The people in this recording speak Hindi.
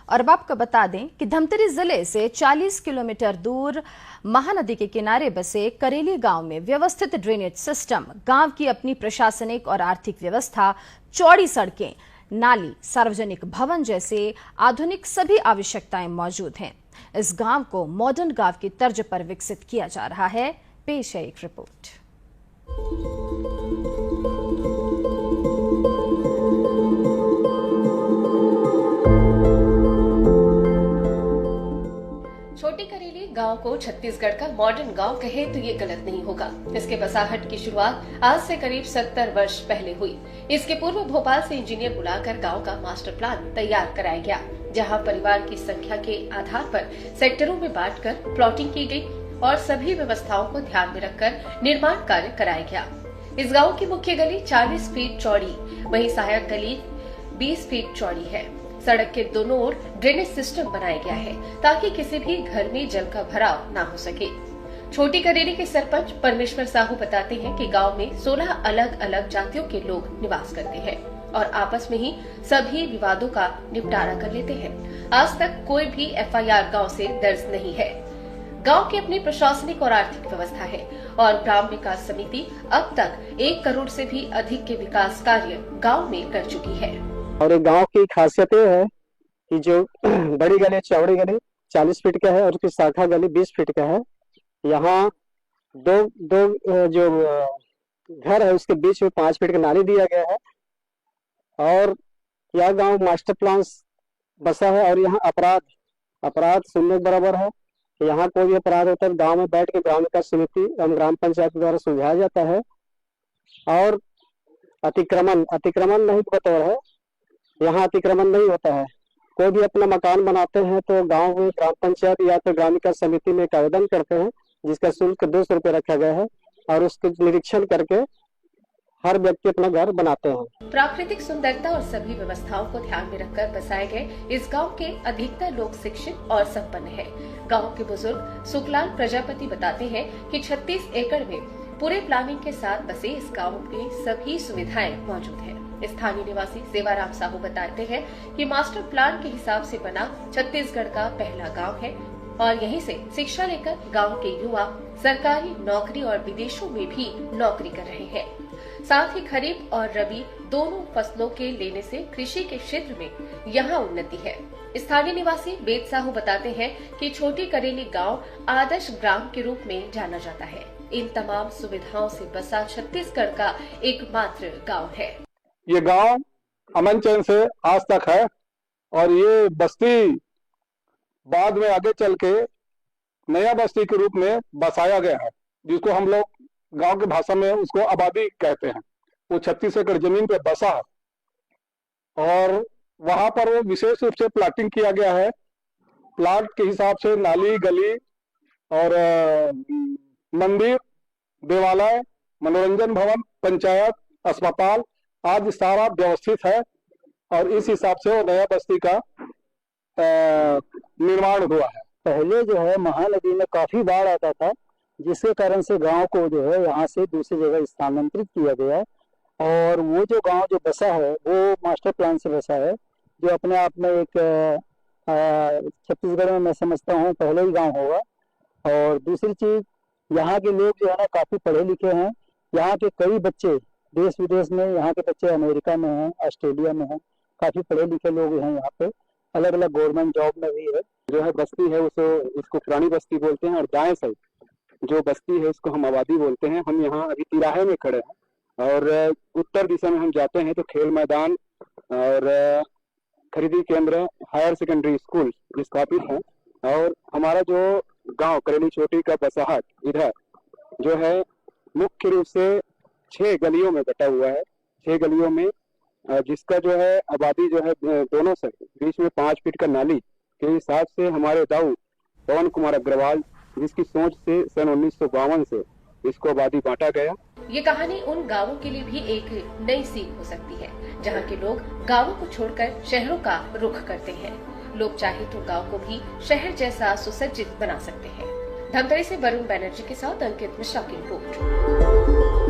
और अब आपको बता दें कि धमतरी जिले से 40 किलोमीटर दूर महानदी के किनारे बसे करेली गांव में व्यवस्थित ड्रेनेज सिस्टम, गांव की अपनी प्रशासनिक और आर्थिक व्यवस्था, चौड़ी सड़कें, नाली, सार्वजनिक भवन जैसे आधुनिक सभी आवश्यकताएं मौजूद हैं। इस गांव को मॉडर्न गांव की तर्ज पर विकसित किया जा रहा है। पेश है एक रिपोर्ट। छोटी करेली गांव को छत्तीसगढ़ का मॉडर्न गांव कहे तो ये गलत नहीं होगा। इसके बसाहट की शुरुआत आज से करीब 70 वर्ष पहले हुई। इसके पूर्व भोपाल से इंजीनियर बुलाकर गांव का मास्टर प्लान तैयार कराया गया, जहां परिवार की संख्या के आधार पर सेक्टरों में बांटकर प्लॉटिंग की गई और सभी व्यवस्थाओं को ध्यान में रखकर निर्माण कार्य कराया गया। इस गाँव की मुख्य गली 40 फीट चौड़ी, वहीं सहायक गली 20 फीट चौड़ी है। सड़क के दोनों ओर ड्रेनेज सिस्टम बनाया गया है ताकि किसी भी घर में जल का भराव न हो सके। छोटी करेली के सरपंच परमेश्वर साहू बताते हैं कि गांव में 16 अलग अलग जातियों के लोग निवास करते हैं और आपस में ही सभी विवादों का निपटारा कर लेते हैं। आज तक कोई भी एफआईआर गांव से दर्ज नहीं है। गांव की अपनी प्रशासनिक और आर्थिक व्यवस्था है और ग्राम विकास समिति अब तक 1 करोड़ से भी अधिक के विकास कार्य गांव में कर चुकी है। और एक गांव की खासियत ये है कि जो बड़ी गली चौड़ी गली 40 फीट का है और उसकी शाखा गली 20 फीट का है। यहाँ दो जो घर है उसके बीच में 5 फीट का नाली दिया गया है और यह गांव मास्टर प्लान बसा है। और यहाँ अपराध शून्य बराबर है। यहाँ कोई भी अपराध होता है गांव में बैठ के ग्राम विकास समिति एवं ग्राम पंचायत द्वारा सुलझाया जाता है। और अतिक्रमण नहीं बतौर है, यहाँ अतिक्रमण नहीं होता है। कोई भी अपना मकान बनाते हैं तो गांव में ग्राम पंचायत या तो ग्राम विकास समिति में एक आवेदन करते हैं जिसका शुल्क 200 रुपये रखा गया है और उसके निरीक्षण करके हर व्यक्ति अपना घर बनाते हैं। प्राकृतिक सुंदरता और सभी व्यवस्थाओं को ध्यान में रखकर बसाए गए इस गांव के अधिकतर लोग शिक्षित और संपन्न हैं। गांव के बुजुर्ग सुखलाल प्रजापति बताते हैं कि 36 एकड़ में पूरे प्लानिंग के साथ बसे इस गांव में सभी सुविधाएं मौजूद हैं। स्थानीय निवासी सेवाराम साहू बताते हैं कि मास्टर प्लान के हिसाब से बना छत्तीसगढ़ का पहला गांव है और यहीं से शिक्षा लेकर गांव के युवा सरकारी नौकरी और विदेशों में भी नौकरी कर रहे हैं। साथ ही खरीफ और रबी दोनों फसलों के लेने से कृषि के क्षेत्र में यहाँ उन्नति है। स्थानीय निवासी वेद साहू बताते हैं कि छोटी करेली गांव आदर्श ग्राम के रूप में जाना जाता है। इन तमाम सुविधाओं से बसा छत्तीसगढ़ का एकमात्र गाँव है। ये गांव अमन चैन से आज तक है और ये बस्ती बाद में आगे चल के नया बस्ती के रूप में बसाया गया है, जिसको हम लोग गांव की भाषा में उसको आबादी कहते हैं। वो 36 एकड़ जमीन पे बसा है और वहां पर वो विशेष रूप से प्लाटिंग किया गया है। प्लाट के हिसाब से नाली, गली और मंदिर, देवालय, मनोरंजन भवन, पंचायत, अस्पताल आज सारा व्यवस्थित है और इस हिसाब से वो नया बस्ती का निर्माण हुआ है। पहले जो है महानदी में काफी बाढ़ आता था, जिसके कारण से गांव को जो है यहाँ से दूसरी जगह स्थानांतरित किया गया और वो जो गांव जो बसा है वो मास्टर प्लान से बसा है, जो अपने आप में एक छत्तीसगढ़ में मैं समझता हूँ पहले ही गाँव होगा। और दूसरी चीज, यहाँ के लोग जो है ना काफी पढ़े लिखे हैं। यहाँ के कई बच्चे देश विदेश में, यहाँ के बच्चे अमेरिका में हैं, ऑस्ट्रेलिया में हैं, काफी पढ़े लिखे लोग हैं यहाँ पे, अलग अलग गवर्नमेंट जॉब में भी है। जो है बस्ती है उसको पुरानी बस्ती बोलते हैं और दाएं साइड जो बस्ती है उसको हम आबादी बोलते हैं। हम यहाँ अभी तिराहे में खड़े हैं और उत्तर दिशा में हम जाते हैं तो खेल मैदान और खरीदी केंद्र, हायर सेकेंडरी स्कूल स्थापित है। और हमारा जो गांव करेली छोटी का बसाहट इधर जो है मुख्य रूप से 6 गलियों में बटा हुआ है। 6 गलियों में जिसका जो है आबादी जो है दोनों से बीच में 5 फीट का नाली के हिसाब से हमारे दाऊ पवन कुमार अग्रवाल, जिसकी सोच से सन 1952 से इसको आबादी बांटा गया। ये कहानी उन गांवों के लिए भी एक नई सीख हो सकती है, जहां के लोग गांवों को छोड़कर शहरों का रुख करते हैं। लोग चाहे तो गांव को भी शहर जैसा सुसज्जित बना सकते हैं। धमतरी से वरुण बैनर्जी के साथ अंकित मिश्रा की रिपोर्ट।